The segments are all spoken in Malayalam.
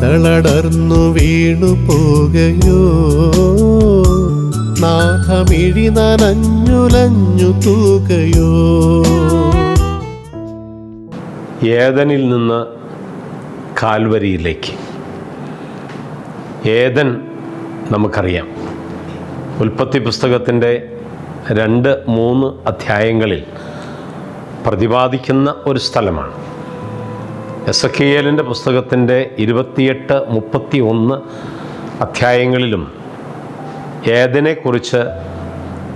തളടർന്നു വീണു പോകയോ, നാഥമിഴി നനഞ്ഞുലഞ്ഞു തൂകയോ. ഏദനിൽ നിന്ന് കാൽവരിയിലേക്ക്. ഏദൻ നമുക്കറിയാം, ഉൽപ്പത്തി പുസ്തകത്തിൻ്റെ 2-3 അധ്യായങ്ങളിൽ പ്രതിപാദിക്കുന്ന ഒരു സ്ഥലമാണ്. എസെക്കിയേലിൻ്റെ പുസ്തകത്തിൻ്റെ 28-31 അധ്യായങ്ങളിലും ഏദനെക്കുറിച്ച്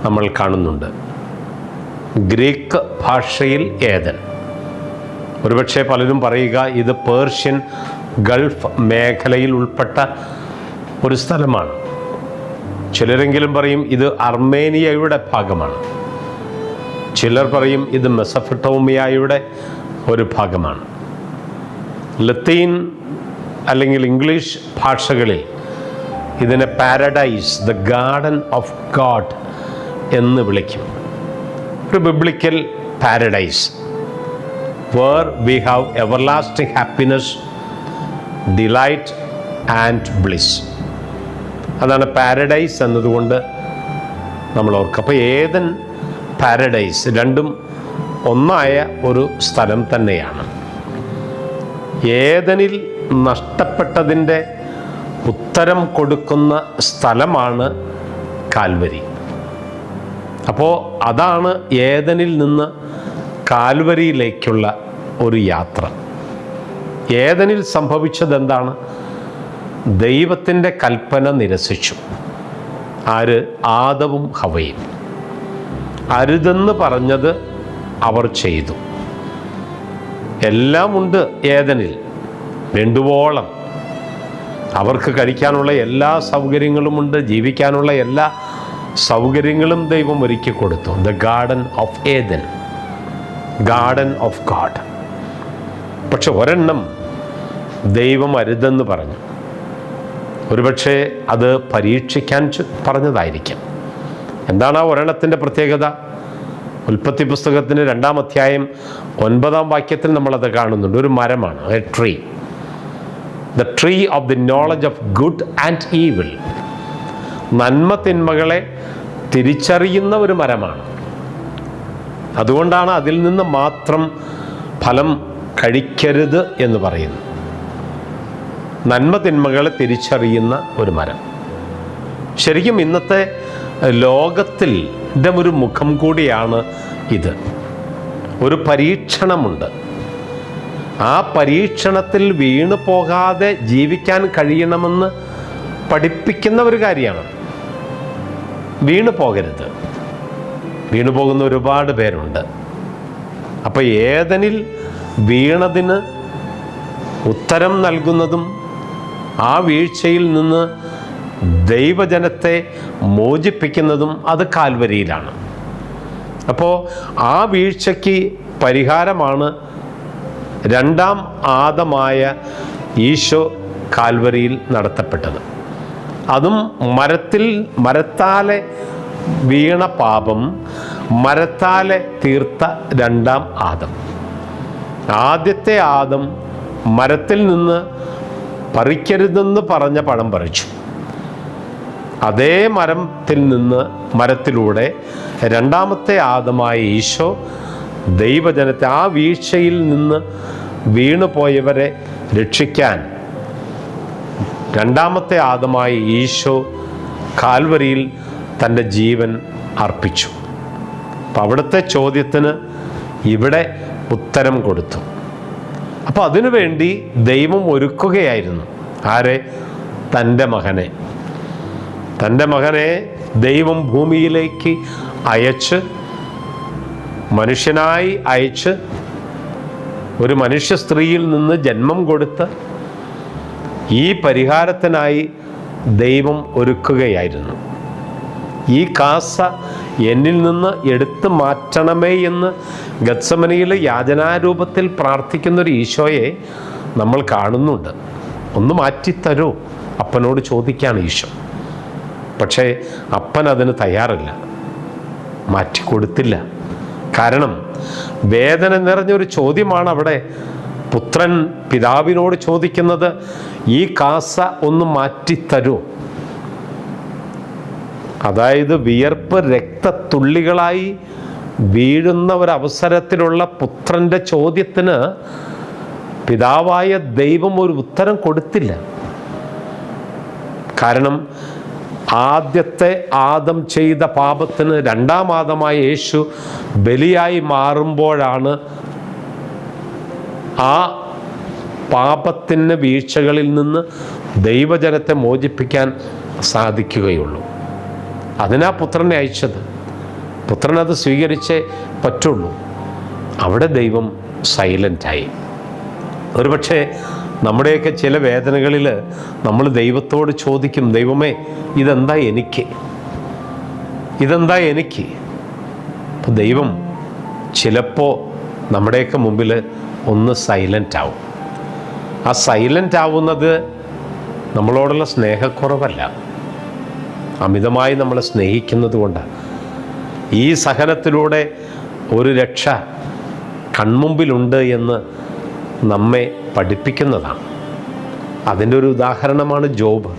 നമ്മൾ കാണുന്നുണ്ട്. ഗ്രീക്ക് ഭാഷയിൽ ഏദൻ, ഒരുപക്ഷെ പലരും പറയുക ഇത് പേർഷ്യൻ ഗൾഫ് മേഖലയിൽ ഉൾപ്പെട്ട ഒരു സ്ഥലമാണ്. ചിലരെങ്കിലും പറയും ഇത് അർമേനിയയുടെ ഭാഗമാണ്. ചിലർ പറയും ഇത് മെസൊപ്പൊട്ടേമിയയുടെ ഒരു ഭാഗമാണ്. ലത്തീൻ അല്ലെങ്കിൽ ഇംഗ്ലീഷ് ഭാഷകളിൽ ഇതിനെ paradise, the garden of God എന്ന് വിളിക്കും. ഒരു biblical paradise, where we have everlasting happiness, delight and bliss. അതാണ് പാരഡൈസ് എന്നതുകൊണ്ട് നമ്മൾ ഓർക്കുക. അപ്പോൾ ഏദൻ, പാരഡൈസ് രണ്ടും ഒന്നായ ഒരു സ്ഥലം തന്നെയാണ്. ഏദനിൽ നഷ്ടപ്പെട്ടതിൻ്റെ ഉത്തരം കൊടുക്കുന്ന സ്ഥലമാണ് കാൽവരി. അപ്പോൾ അതാണ് ഏദനിൽ നിന്ന് കാൽവരിയിലേക്കുള്ള ഒരു യാത്ര. ഏദനിൽ സംഭവിച്ചത് എന്താണ്? ദൈവത്തിൻ്റെ കൽപ്പന നിരസിച്ചു. ആര്? ആദവും ഹവയും. അരുതെന്ന് പറഞ്ഞത് അവർ ചെയ്തു. എല്ലാമുണ്ട് ഏദനിൽ, വേണ്ടുവോളം. അവർക്ക് കഴിക്കാനുള്ള എല്ലാ സൗകര്യങ്ങളുമുണ്ട്, ജീവിക്കാനുള്ള എല്ലാ സൗകര്യങ്ങളും ദൈവം ഒരുക്കി കൊടുത്തു. The garden of Eden, garden of God. പക്ഷെ ഒരെണ്ണം ദൈവം അരുതെന്ന് പറഞ്ഞു. ഒരുപക്ഷെ അത് പരീക്ഷിക്കാൻ പറഞ്ഞതായിരിക്കും. എന്താണ് ആ ഒരെണ്ണത്തിൻ്റെ പ്രത്യേകത? ഉൽപ്പത്തി പുസ്തകത്തിൻ്റെ 2-ാം അധ്യായം 9-ാം വാക്യത്തിൽ നമ്മളത് കാണുന്നുണ്ട്. ഒരു മരമാണ്, A tree, the tree of the knowledge of good and evil. നന്മ തിന്മകളെ തിരിച്ചറിയുന്ന ഒരു മരമാണ്. അതുകൊണ്ടാണ് അതിൽ നിന്ന് മാത്രം ഫലം കഴിക്കരുത് എന്ന് പറയുന്നത്. നന്മ തിന്മകളെ തിരിച്ചറിയുന്ന ഒരു മരം. ശരിക്കും ഇന്നത്തെ ലോകത്തിൽ ഒരു മുഖം കൂടിയാണ് ഇത്. ഒരു പരീക്ഷണമുണ്ട്. ആ പരീക്ഷണത്തിൽ വീണു പോകാതെ ജീവിക്കാൻ കഴിയണമെന്ന് പഠിപ്പിക്കുന്ന ഒരു കാര്യമാണ്. വീണു പോകരുത്. വീണു പോകുന്ന ഒരുപാട് പേരുണ്ട്. അപ്പോൾ ഏദനിൽ വീണതിന് ഉത്തരം നൽകുന്നതും ആ വീഴ്ചയിൽ നിന്ന് ദൈവജനത്തെ മോചിപ്പിക്കുന്നതും അത് കാൽവരിയിലാണ്. അപ്പോൾ ആ വീഴ്ചയ്ക്ക് പരിഹാരമാണ് 2-ാം ആദമായ ഈശോ കാൽവരിയിൽ നടത്തപ്പെട്ടത്. അതും മരത്താലെ വീണ പാപം മരത്താലെ തീർത്ത 2-ാം ആദം. ആദ്യത്തെ ആദം മരത്തിൽ നിന്ന് പറിക്കരുതെന്ന് പറഞ്ഞ പഴം പറിച്ചു. അതേ മരത്തിലൂടെ 2-ാമത്തെ ആദമായ ഈശോ ദൈവജനത്തെ ആ വീഴ്ചയിൽ നിന്ന് വീണുപോയവരെ രക്ഷിക്കാൻ 2-ാമത്തെ ആദമായ ഈശോ കാൽവരിയിൽ തൻ്റെ ജീവൻ അർപ്പിച്ചു. അപ്പം അവിടുത്തെ ചോദ്യത്തിന് ഇവിടെ ഉത്തരം കൊടുത്തു. അപ്പോൾ അതിനുവേണ്ടി ദൈവം ഒരുക്കുകയായിരുന്നു. ആരെ? തൻ്റെ മകനെ ദൈവം ഭൂമിയിലേക്ക് മനുഷ്യനായി അയച്ച് ഒരു മനുഷ്യ സ്ത്രീയിൽ നിന്ന് ജന്മം കൊടുത്ത് ഈ പരിഹാരത്തിനായി ദൈവം ഒരുക്കുകയായിരുന്നു. ഈ കാസ എന്നിൽ നിന്ന് എടുത്തു മാറ്റണമേ എന്ന് ഗത്സമനിയിൽ യാചനാരൂപത്തിൽ പ്രാർത്ഥിക്കുന്നൊരു ഈശോയെ നമ്മൾ കാണുന്നുണ്ട്. ഒന്ന് മാറ്റിത്തരൂ, അപ്പനോട് ചോദിക്കുകയാണ് ഈശോ. പക്ഷേ അപ്പൻ അതിന് തയ്യാറില്ല, മാറ്റിക്കൊടുത്തില്ല. കാരണം വേദന നിറഞ്ഞൊരു ചോദ്യമാണ് അവിടെ പുത്രൻ പിതാവിനോട് ചോദിക്കുന്നത്, ഈ കാസ ഒന്ന് മാറ്റിത്തരൂ. അതായത് വിയർപ്പ് രക്തത്തുള്ളികളായി വീഴുന്ന ഒരവസരത്തിലുള്ള പുത്രൻ്റെ ചോദ്യത്തിന് പിതാവായ ദൈവം ഒരു ഉത്തരം കൊടുത്തില്ല. കാരണം ആദ്യത്തെ ആദം ചെയ്ത പാപത്തിന് രണ്ടാം ആദമായ യേശു ബലിയായി മാറുമ്പോഴാണ് ആ പാപത്തിൻ്റെ വീഴ്ചകളിൽ നിന്ന് ദൈവജനത്തെ മോചിപ്പിക്കാൻ സാധിക്കുകയുള്ളൂ. അതിനാ പുത്രനെ അയച്ചത്. പുത്രൻ അത് സ്വീകരിച്ചേ പറ്റുള്ളൂ. അവിടെ ദൈവം സൈലൻ്റായി. ഒരുപക്ഷെ നമ്മുടെയൊക്കെ ചില വേദനകളിൽ നമ്മൾ ദൈവത്തോട് ചോദിക്കും, ദൈവമേ ഇതെന്താ എനിക്ക്, ഇതെന്താ എനിക്ക്. അപ്പോൾ ദൈവം ചിലപ്പോൾ നമ്മുടെയൊക്കെ മുമ്പിൽ ഒന്ന് സൈലൻ്റ് ആവും. ആ സൈലൻ്റ് ആവുന്നത് നമ്മളോടുള്ള സ്നേഹക്കുറവല്ല, അമിതമായി നമ്മളെ സ്നേഹിക്കുന്നത് കൊണ്ടാണ്. ഈ സഹനത്തിലൂടെ ഒരു രക്ഷ കൺമുമ്പിലുണ്ട് എന്ന് നമ്മെ പഠിപ്പിക്കുന്നതാണ്. അതിൻ്റെ ഒരു ഉദാഹരണമാണ് ജോബ്.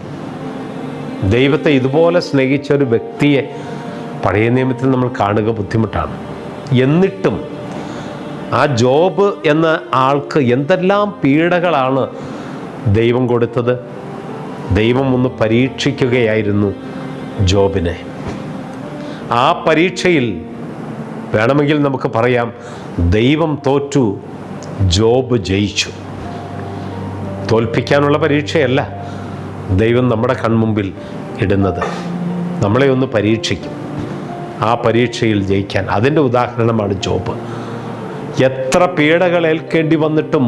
ദൈവത്തെ ഇതുപോലെ സ്നേഹിച്ച ഒരു വ്യക്തിയെ പഴയ നിയമത്തിൽ നമ്മൾ കാണുക ബുദ്ധിമുട്ടാണ്. എന്നിട്ടും ആ ജോബ് എന്ന ആൾക്ക് എന്തെല്ലാം പീഡകളാണ് ദൈവം കൊടുത്തത്. ദൈവം ഒന്ന് പരീക്ഷിക്കുകയായിരുന്നു ജോബിനെ. ആ പരീക്ഷയിൽ വേണമെങ്കിൽ നമുക്ക് പറയാം, ദൈവം തോറ്റു, ജോബ് ജയിച്ചു. തോൽപ്പിക്കാനുള്ള പരീക്ഷയല്ല ദൈവം നമ്മുടെ കൺമുമ്പിൽ ഇടുന്നത്. നമ്മളെ ഒന്ന് പരീക്ഷിക്കും, ആ പരീക്ഷയിൽ ജയിക്കാൻ. അതിൻ്റെ ഉദാഹരണമാണ് ജോബ്. എത്ര പീഡകൾ ഏൽക്കേണ്ടി വന്നിട്ടും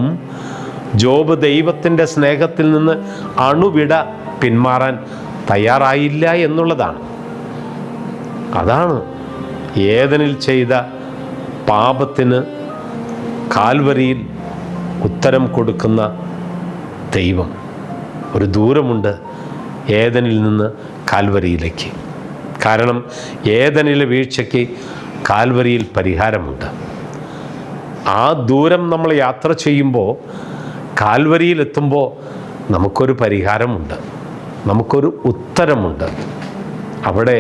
ജോബ് ദൈവത്തിൻ്റെ സ്നേഹത്തിൽ നിന്ന് അണുവിട പിന്മാറാൻ തയ്യാറായില്ല എന്നുള്ളതാണ്. അതാണ് ഏദനിൽ ചെയ്ത പാപത്തിന് കാൽവരിയിൽ ഉത്തരം കൊടുക്കുന്ന ദൈവം. ഒരു ദൂരമുണ്ട് ഏദനിൽ നിന്ന് കാൽവരിയിലേക്ക്. കാരണം ഏദനിലെ വീഴ്ചയ്ക്ക് കാൽവരിയിൽ പരിഹാരമുണ്ട്. ആ ദൂരം നമ്മൾ യാത്ര ചെയ്യുമ്പോൾ കാൽവരിയിലെത്തുമ്പോൾ നമുക്കൊരു പരിഹാരമുണ്ട്, നമുക്കൊരു ഉത്തരമുണ്ട്. അവിടെ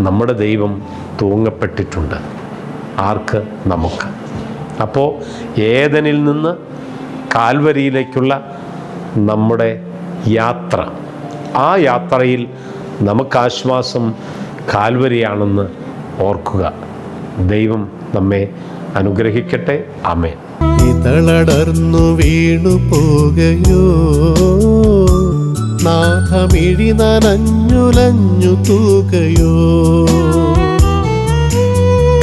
നമ്മുടെ ദൈവം തൂങ്ങപ്പെട്ടിട്ടുണ്ട്. ആർക്ക്? നമുക്ക്. അപ്പോൾ ഏദനിൽ നിന്ന് കാൽവരിയിലേക്കുള്ള നമ്മുടെ യാത്ര, ആ യാത്രയിൽ നമുക്കാശ്വാസം കാൽവരിയാണെന്ന് ഓർക്കുക. ദൈവം നമ്മെ അനുഗ്രഹിക്കട്ടെ. ആമേൻ. ഇതളടർന്നു വീണു പോകയോ, നാഥമിഴി നനഞ്ഞുലഞ്ഞു തൂകയോ,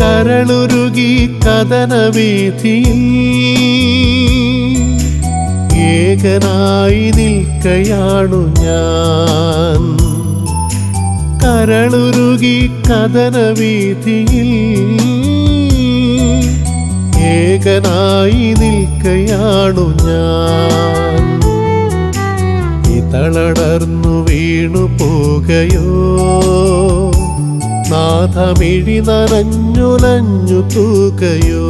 കരളുരുകി കഥനവീഥിയിൽ ഏകനായി നിൽക്കയാണു ഞാൻ. കരളുരുകി കഥനവീഥിയിൽ ഏകനായി നിൽക്കയാണു ഞാൻ. ഇതളടർന്നു വീണു പോകയോ, നാഥമിഴി നനഞ്ഞുലഞ്ഞു തൂകയോ.